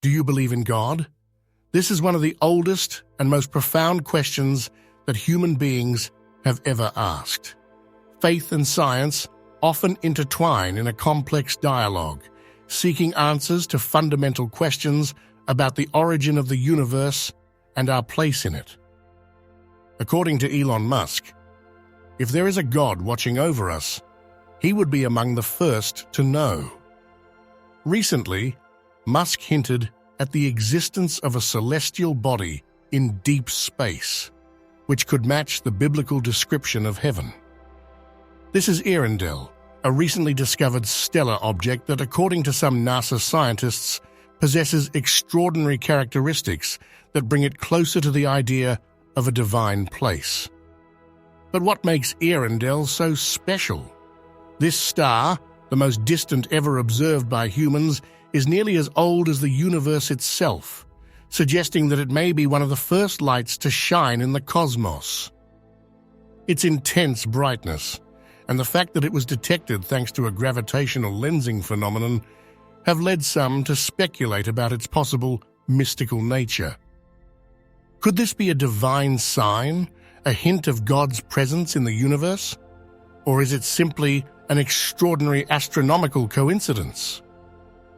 Do you believe in God? This is one of the oldest and most profound questions that human beings have ever asked. Faith and science often intertwine in a complex dialogue, seeking answers to fundamental questions about the origin of the universe and our place in it. According to Elon Musk, if there is a God watching over us, he would be among the first to know. Recently, Musk hinted at the existence of a celestial body in deep space, which could match the biblical description of heaven. This is Arendelle, a recently discovered stellar object that, according to some NASA scientists, possesses extraordinary characteristics that bring it closer to the idea of a divine place. But what makes Arendelle so special? This star, the most distant ever observed by humans, is nearly as old as the universe itself, suggesting that it may be one of the first lights to shine in the cosmos. Its intense brightness, and the fact that it was detected thanks to a gravitational lensing phenomenon, have led some to speculate about its possible mystical nature. Could this be a divine sign, a hint of God's presence in the universe? Or is it simply an extraordinary astronomical coincidence?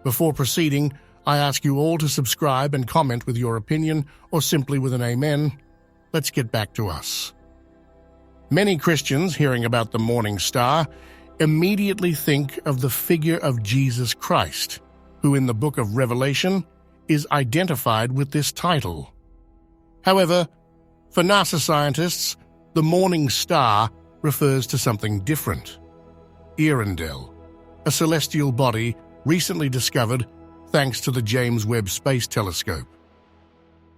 Before proceeding, I ask you all to subscribe and comment with your opinion, or simply with an amen. Let's get back to us. Many Christians, hearing about the morning star, immediately think of the figure of Jesus Christ, who in the book of Revelation is identified with this title. However, for NASA scientists, the morning star refers to something different. Arendelle, a celestial body recently discovered thanks to the James Webb Space Telescope.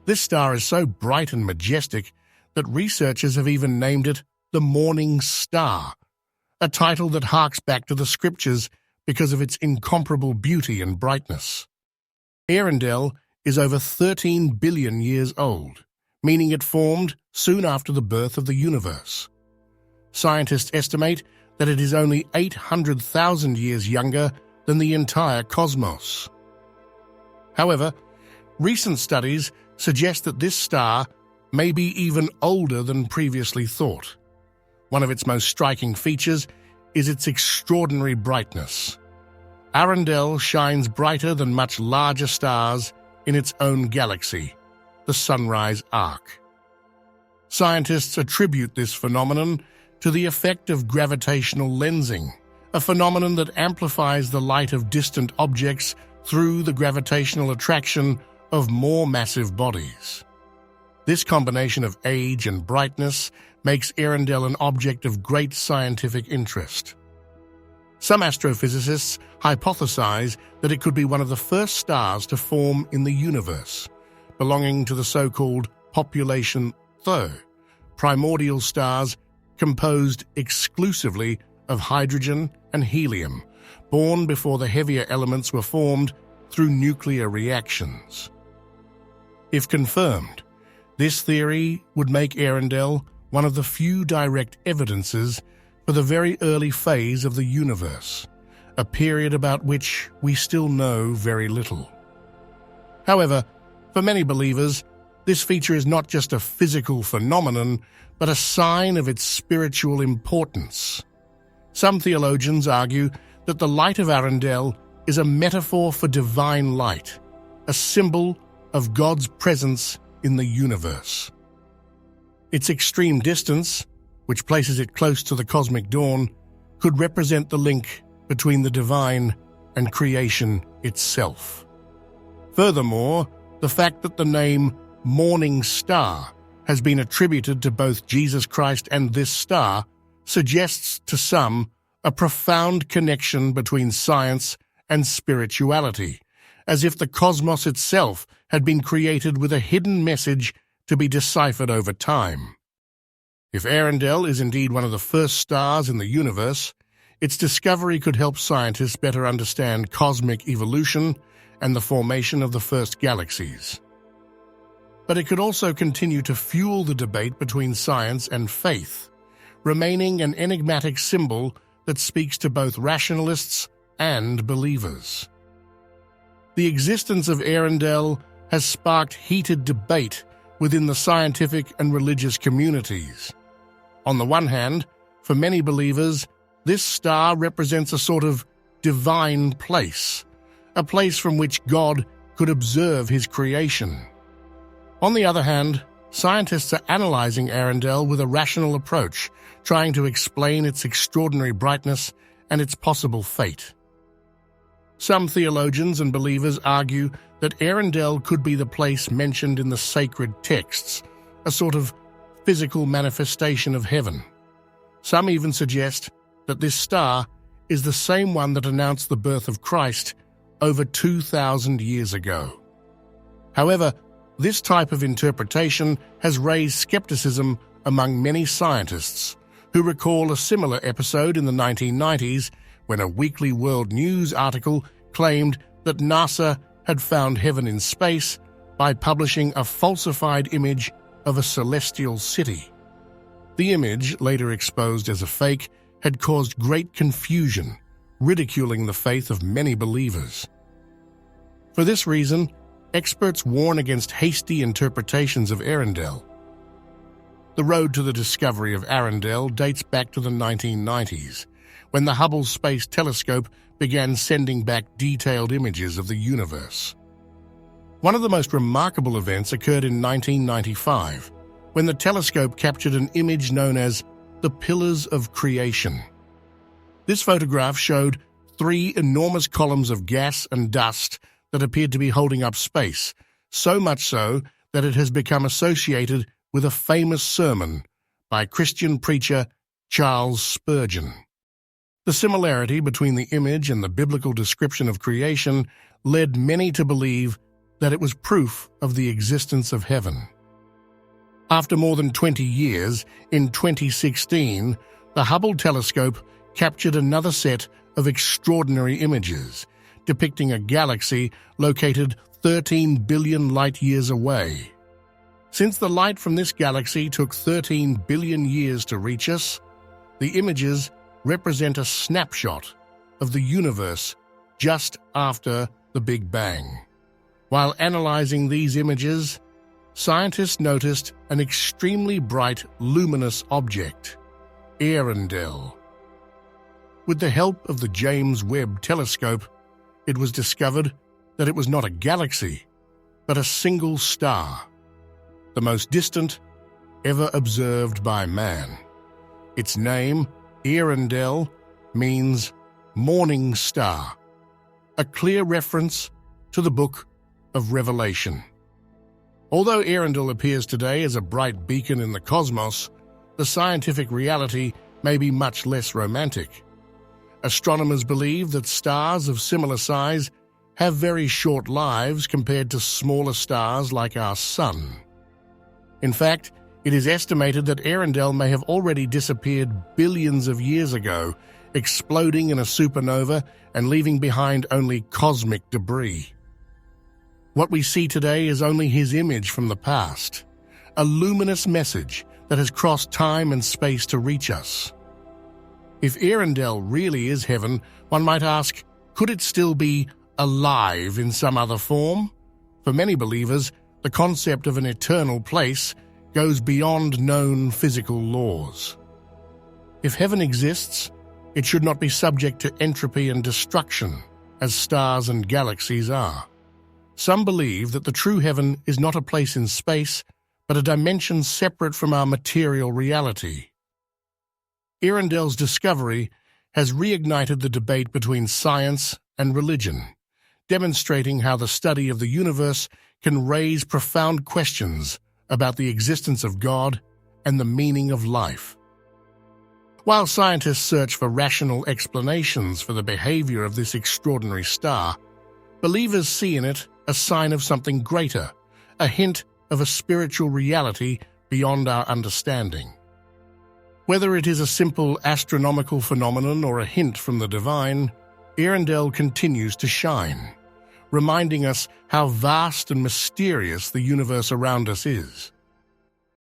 This star is so bright and majestic that researchers have even named it the Morning Star, a title that harks back to the scriptures because of its incomparable beauty and brightness. Arendelle is over 13 billion years old, meaning it formed soon after the birth of the universe. Scientists estimate that it is only 800,000 years younger than the entire cosmos. However, recent studies suggest that this star may be even older than previously thought. One of its most striking features is its extraordinary brightness. Arendelle shines brighter than much larger stars in its own galaxy, the Sunrise Arc. Scientists attribute this phenomenon to the effect of gravitational lensing, a phenomenon that amplifies the light of distant objects through the gravitational attraction of more massive bodies. This combination of age and brightness makes Arendelle an object of great scientific interest. Some astrophysicists hypothesize that it could be one of the first stars to form in the universe, belonging to the so-called population third, primordial stars composed exclusively of hydrogen and helium, born before the heavier elements were formed through nuclear reactions. If confirmed, this theory would make Arendelle one of the few direct evidences for the very early phase of the universe, a period about which we still know very little. However, for many believers, this feature is not just a physical phenomenon, but a sign of its spiritual importance. Some theologians argue that the light of Arendelle is a metaphor for divine light, a symbol of God's presence in the universe. Its extreme distance, which places it close to the cosmic dawn, could represent the link between the divine and creation itself. Furthermore, the fact that the name Morning Star has been attributed to both Jesus Christ and this star suggests to some a profound connection between science and spirituality, as if the cosmos itself had been created with a hidden message to be deciphered over time. If Arendelle is indeed one of the first stars in the universe, its discovery could help scientists better understand cosmic evolution and the formation of the first galaxies. But it could also continue to fuel the debate between science and faith, remaining an enigmatic symbol that speaks to both rationalists and believers. The existence of Arendelle has sparked heated debate within the scientific and religious communities. On the one hand, for many believers, this star represents a sort of divine place, a place from which God could observe his creation. On the other hand, scientists are analyzing Arendelle with a rational approach, trying to explain its extraordinary brightness and its possible fate. Some theologians and believers argue that Arendelle could be the place mentioned in the sacred texts, a sort of physical manifestation of heaven. Some even suggest that this star is the same one that announced the birth of Christ over 2,000 years ago. However, this type of interpretation has raised skepticism among many scientists who recall a similar episode in the 1990s when a Weekly World News article claimed that NASA had found heaven in space by publishing a falsified image of a celestial city. The image, later exposed as a fake, had caused great confusion, ridiculing the faith of many believers. For this reason, experts warn against hasty interpretations of Arendelle. The road to the discovery of Arendelle dates back to the 1990s, when the Hubble Space Telescope began sending back detailed images of the universe. One of the most remarkable events occurred in 1995, when the telescope captured an image known as the Pillars of Creation. This photograph showed 3 enormous columns of gas and dust that appeared to be holding up space, so much so that it has become associated with a famous sermon by Christian preacher Charles Spurgeon. The similarity between the image and the biblical description of creation led many to believe that it was proof of the existence of heaven. After more than 20 years, in 2016, the Hubble telescope captured another set of extraordinary images, depicting a galaxy located 13 billion light-years away. Since the light from this galaxy took 13 billion years to reach us, the images represent a snapshot of the universe just after the Big Bang. While analyzing these images, scientists noticed an extremely bright, luminous object, Arendelle. With the help of the James Webb Telescope, it was discovered that it was not a galaxy, but a single star, the most distant ever observed by man. Its name, Arendelle, means morning star, a clear reference to the book of Revelation. Although Arendelle appears today as a bright beacon in the cosmos, the scientific reality may be much less romantic. Astronomers believe that stars of similar size have very short lives compared to smaller stars like our Sun. In fact, it is estimated that Arendelle may have already disappeared billions of years ago, exploding in a supernova and leaving behind only cosmic debris. What we see today is only his image from the past, a luminous message that has crossed time and space to reach us. If Arendelle really is heaven, one might ask, could it still be alive in some other form? For many believers, the concept of an eternal place goes beyond known physical laws. If heaven exists, it should not be subject to entropy and destruction, as stars and galaxies are. Some believe that the true heaven is not a place in space, but a dimension separate from our material reality. Arendelle's discovery has reignited the debate between science and religion, demonstrating how the study of the universe can raise profound questions about the existence of God and the meaning of life. While scientists search for rational explanations for the behavior of this extraordinary star, believers see in it a sign of something greater, a hint of a spiritual reality beyond our understanding. Whether it is a simple astronomical phenomenon or a hint from the divine, Arendelle continues to shine, reminding us how vast and mysterious the universe around us is.